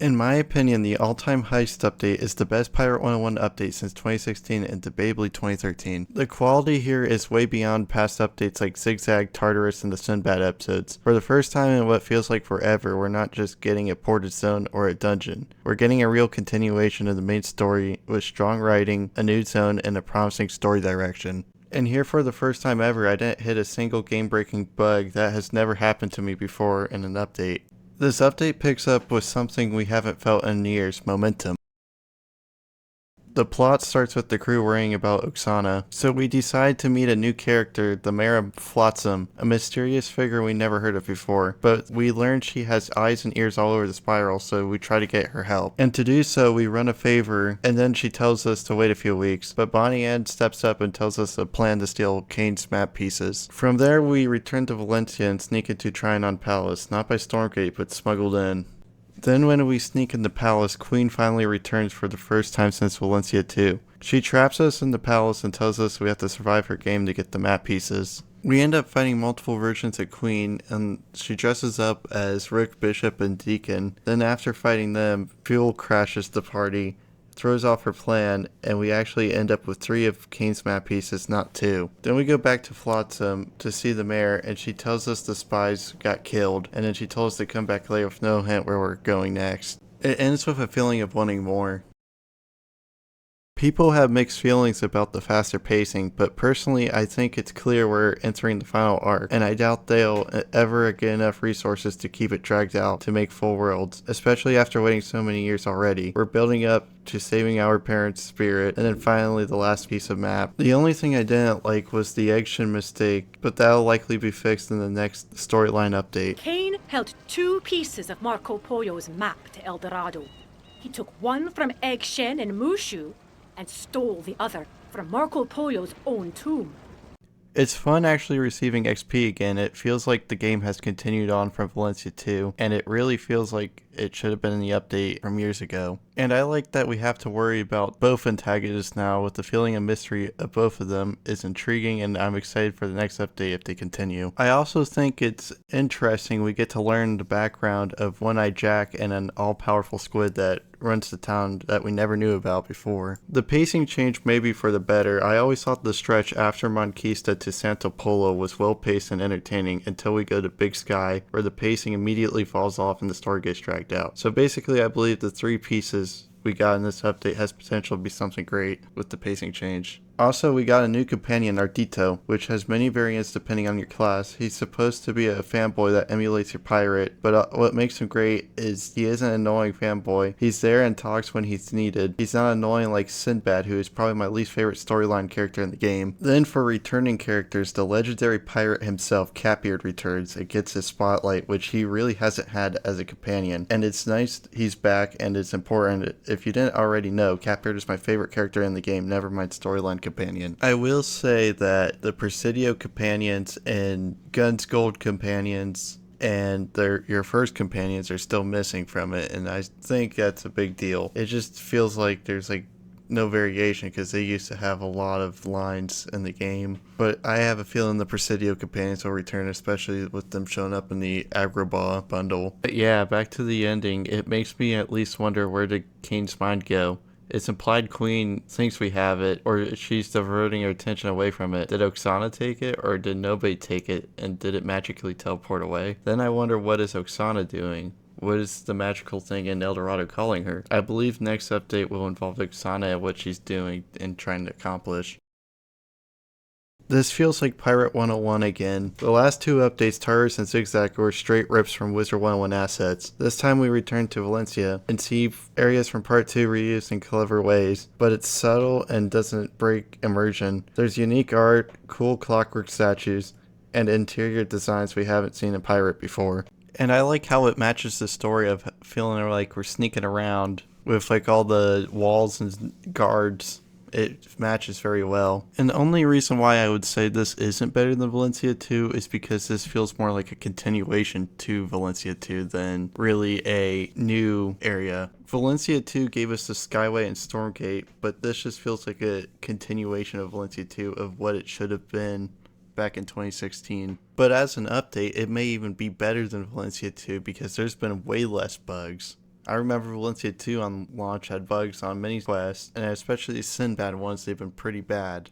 In my opinion, the All Time Heist update is the best Pirate 101 update since 2016 and debatably 2013. The quality here is way beyond past updates like Zigzag, Tartarus, and the Sinbad episodes. For the first time in what feels like forever, we're not just getting a ported zone or a dungeon. We're getting a real continuation of the main story with strong writing, a new zone, and a promising story direction. And here for the first time ever, I didn't hit a single game-breaking bug that has never happened to me before in an update. This update picks up with something we haven't felt in years, momentum. The plot starts with the crew worrying about Oksana, so we decide to meet a new character, the Mayor of Flotsam, a mysterious figure we never heard of before, but we learn she has eyes and ears all over the spiral, so we try to get her help. And to do so, we run a favor, and then she tells us to wait a few weeks, but Bonnie Ann steps up and tells us a plan to steal Kane's map pieces. From there, we return to Valencia and sneak into Trianon Palace, not by Stormgate, but smuggled in. Then when we sneak in the palace, Queen finally returns for the first time since Valencia 2. She traps us in the palace and tells us we have to survive her game to get the map pieces. We end up fighting multiple versions of Queen, and she dresses up as Rook, Bishop, and Deacon. Then after fighting them, Fuel crashes the party, throws off her plan, and we actually end up with 3 of Kane's map pieces, not 2. Then we go back to Flotsam to see the mayor, and she tells us the spies got killed, and then she told us to come back later with no hint where we're going next. It ends with a feeling of wanting more. People have mixed feelings about the faster pacing, but personally I think it's clear we're entering the final arc, and I doubt they'll ever get enough resources to keep it dragged out to make full worlds, especially after waiting so many years already. We're building up to saving our parents' spirit, and then finally the last piece of map. The only thing I didn't like was the egg-shin mistake, but that'll likely be fixed in the next storyline update. Kane held 2 pieces of Marco Polo's map to El Dorado. He took one from Egg-shin in Mushu, and stole the other from Marco Polo's own tomb. It's fun actually receiving XP again. It feels like the game has continued on from Valencia 2, and it really feels like it should have been in the update from years ago. And I like that we have to worry about both antagonists now, with the feeling of mystery of both of them is intriguing, and I'm excited for the next update if they continue. I also think it's interesting we get to learn the background of One-Eyed Jack and an all-powerful squid that runs the town that we never knew about before. The pacing change may be for the better. I always thought the stretch after Monquista to Santo Polo was well paced and entertaining until we go to Big Sky, where the pacing immediately falls off and the story gets dragged out. So basically I believe the 3 pieces we got in this update has potential to be something great with the pacing change. Also, we got a new companion, Ardito, which has many variants depending on your class. He's supposed to be a fanboy that emulates your pirate, but what makes him great is he isn't an annoying fanboy. He's there and talks when he's needed. He's not annoying like Sinbad, who is probably my least favorite storyline character in the game. Then for returning characters, the legendary pirate himself, Catbeard, returns and gets his spotlight, which he really hasn't had as a companion. And it's nice he's back, and it's important. If you didn't already know, Catbeard is my favorite character in the game, never mind storyline companion. I will say that the Presidio companions and Guns Gold companions and your first companions are still missing from it, and I think that's a big deal. It just feels like there's no variation because they used to have a lot of lines in the game, but I have a feeling the Presidio companions will return, especially with them showing up in the Agrabah bundle. But yeah, back to the ending, it makes me at least wonder, where did Kane's mind go? It's implied Queen thinks we have it, or she's diverting her attention away from it. Did Oksana take it, or did nobody take it, and did it magically teleport away? Then I wonder, what is Oksana doing? What is the magical thing in El Dorado calling her? I believe next update will involve Oksana and what she's doing and trying to accomplish. This feels like Pirate 101 again. The last 2 updates, Tartarus and Zigzag, were straight rips from Wizard 101 assets. This time we return to Valencia and see areas from Part 2 reused in clever ways, but it's subtle and doesn't break immersion. There's unique art, cool clockwork statues, and interior designs we haven't seen in Pirate before. And I like how it matches the story of feeling like we're sneaking around with all the walls and guards. It matches very well. And the only reason why I would say this isn't better than Valencia 2 is because this feels more like a continuation to Valencia 2 than really a new area. Valencia 2 gave us the Skyway and Stormgate, but this just feels like a continuation of Valencia 2 of what it should have been back in 2016. But as an update, it may even be better than Valencia 2 because there's been way less bugs. I remember Valencia 2 on launch had bugs on many quests, and especially the Sinbad ones, they've been pretty bad.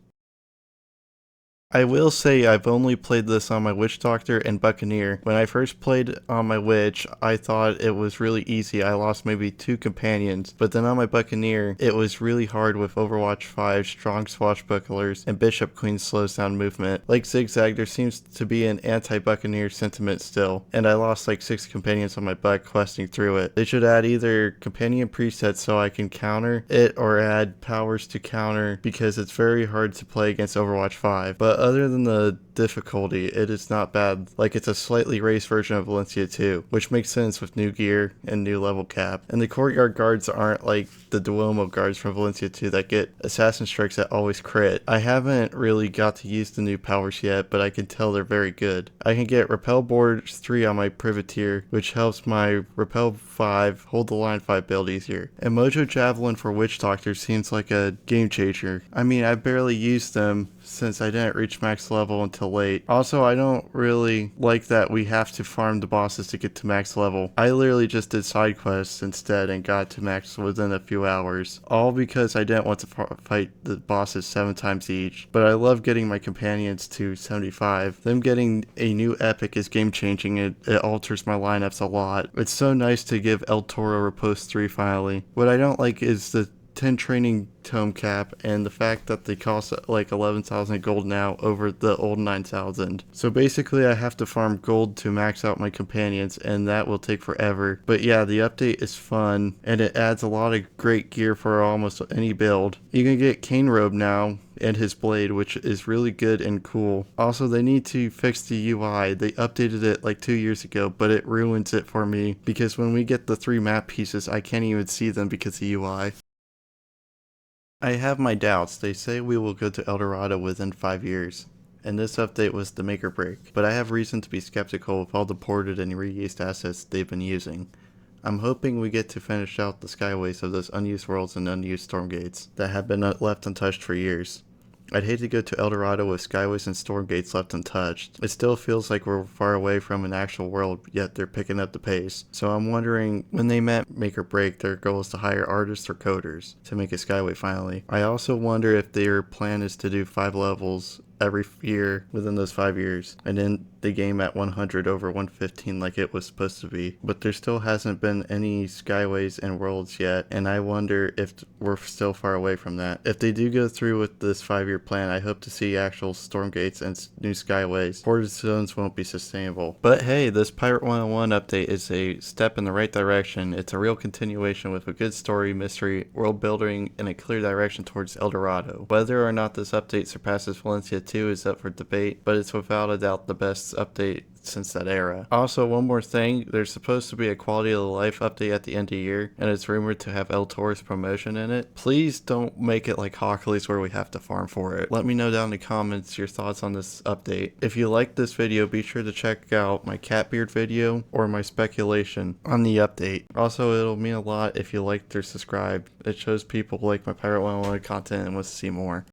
I will say I've only played this on my Witch Doctor and Buccaneer. When I first played on my Witch, I thought it was really easy. I lost maybe 2 companions, but then on my Buccaneer, it was really hard with Overwatch 5, strong swashbucklers, and Bishop Queen slows down movement. Like Zigzag, there seems to be an anti-Buccaneer sentiment still, and I lost like 6 companions on my buck questing through it. They should add either companion presets so I can counter it, or add powers to counter, because it's very hard to play against Overwatch 5. But other than the difficulty, it is not bad. Like, it's a slightly raised version of Valencia 2, which makes sense with new gear and new level cap. And the courtyard guards aren't like the Duomo guards from Valencia 2 that get assassin strikes that always crit. I haven't really got to use the new powers yet, but I can tell they're very good. I can get Repel Boards 3 on my Privateer, which helps my Repel 5 hold the line 5 build easier. And Mojo Javelin for Witch Doctor seems like a game changer. I mean, I barely used them since I didn't reach max level until late. Also, I don't really like that we have to farm the bosses to get to max level. I literally just did side quests instead and got to max within a few hours. All because I didn't want to fight the bosses 7 times each. But I love getting my companions to 75. Them getting a new epic is game changing. It alters my lineups a lot. It's so nice to give El Toro Riposte 3 finally. What I don't like is the 10 training tome cap and the fact that they cost like 11,000 gold now over the old 9,000. So basically I have to farm gold to max out my companions, and that will take forever. But yeah, the update is fun and it adds a lot of great gear for almost any build. You can get Kane robe now and his blade, which is really good and cool. Also, they need to fix the UI. They updated it like 2 years ago, but it ruins it for me because when we get the 3 map pieces, I can't even see them because of the UI. I have my doubts. They say we will go to El Dorado within 5 years, and this update was the make or break, but I have reason to be skeptical of all the ported and reused assets they've been using. I'm hoping we get to finish out the skyways of those unused worlds and unused storm gates that have been left untouched for years. I'd hate to go to El Dorado with skyways and storm gates left untouched. It still feels like we're far away from an actual world, yet they're picking up the pace. So I'm wondering, when they meant make or break, their goal is to hire artists or coders to make a skyway finally. I also wonder if their plan is to do 5 levels every year within those 5 years, and end the game at 100 over 115 like it was supposed to be. But there still hasn't been any skyways and worlds yet, and I wonder if we're still far away from that. If they do go through with this 5-year plan, I hope to see actual storm gates and new skyways. Ported zones won't be sustainable. But hey, this Pirate 101 update is a step in the right direction. It's a real continuation with a good story, mystery, world building, and a clear direction towards El Dorado. Whether or not this update surpasses Valencia 2 is up for debate, but it's without a doubt the best update since that era. Also, one more thing, there's supposed to be a quality of life update at the end of the year, and it's rumored to have El Toro's promotion in it. Please don't make it like Hockley's where we have to farm for it. Let me know down in the comments your thoughts on this update. If you like this video, be sure to check out my Catbeard video or my speculation on the update. Also, it'll mean a lot if you liked or subscribed. It shows people like my Pirate 101 content and want to see more.